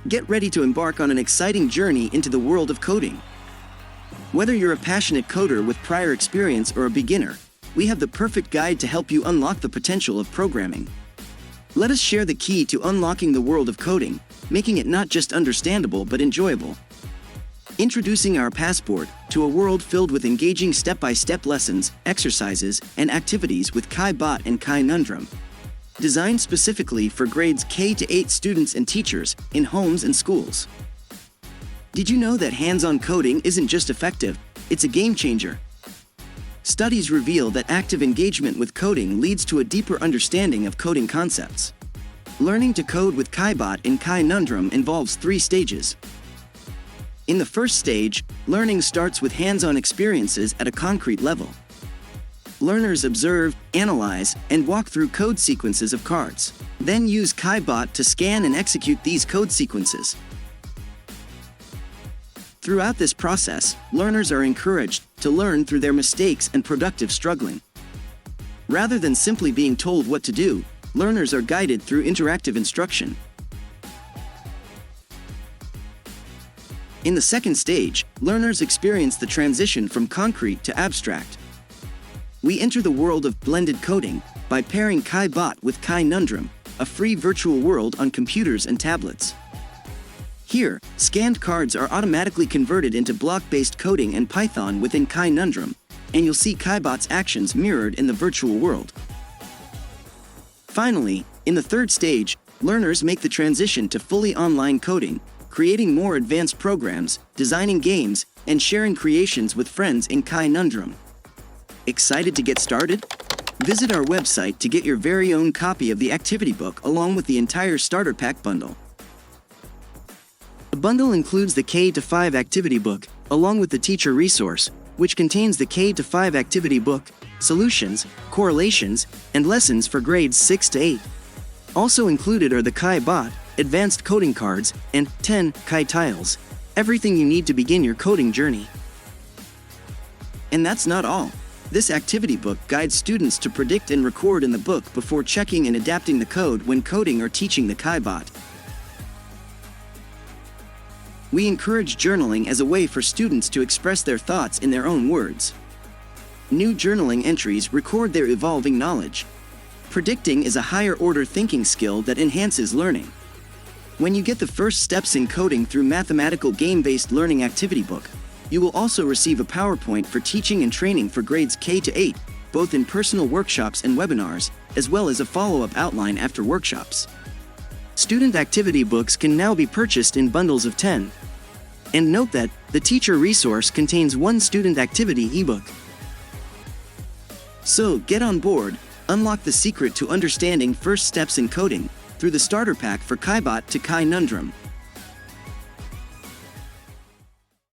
Get ready to embark on an exciting journey into the world of coding. Whether you're a passionate coder with prior experience or a beginner, we have the perfect guide to help you unlock the potential of programming. Let us share the key to unlocking the world of coding, making it not just understandable but enjoyable. Introducing our passport to a world filled with engaging step-by-step lessons, exercises, and activities with KaiBot and Kainundrum. Designed specifically for grades K-8 students and teachers in homes and schools. Did you know that hands-on coding isn't just effective, it's a game changer? Studies reveal that active engagement with coding leads to a deeper understanding of coding concepts. Learning to code with KaiBot and Kainundrum involves 3 stages. In the first stage, learning starts with hands-on experiences at a concrete level. Learners observe, analyze, and walk through code sequences of cards. Then use KaiBot to scan and execute these code sequences. Throughout this process, learners are encouraged to learn through their mistakes and productive struggling. Rather than simply being told what to do, learners are guided through interactive instruction. In the second stage, learners experience the transition from concrete to abstract. We enter the world of blended coding by pairing KaiBot with Kainundrum, a free virtual world on computers and tablets. Here, scanned cards are automatically converted into block-based coding and Python within Kainundrum, and you'll see KaiBot's actions mirrored in the virtual world. Finally, in the third stage, learners make the transition to fully online coding, creating more advanced programs, designing games, and sharing creations with friends in Kainundrum. Excited to get started? Visit our website to get your very own copy of the activity book along with the entire starter pack bundle. The bundle includes the K-5 activity book, along with the teacher resource, which contains the K-5 activity book, solutions, correlations, and lessons for grades 6 to 8. Also included are the KaiBot, advanced coding cards, and 10 Kai tiles, everything you need to begin your coding journey. And that's not all. This activity book guides students to predict and record in the book before checking and adapting the code when coding or teaching the KaiBot. We encourage journaling as a way for students to express their thoughts in their own words. New journaling entries record their evolving knowledge. Predicting is a higher-order thinking skill that enhances learning. When you get the first steps in coding through mathematical game-based learning activity book, you will also receive a PowerPoint for teaching and training for grades K-8, both in personal workshops and webinars, as well as a follow-up outline after workshops. Student activity books can now be purchased in bundles of 10. And note that the teacher resource contains 1 student activity ebook. So get on board, unlock the secret to understanding first steps in coding through the starter pack for KaiBot to Kainundrum.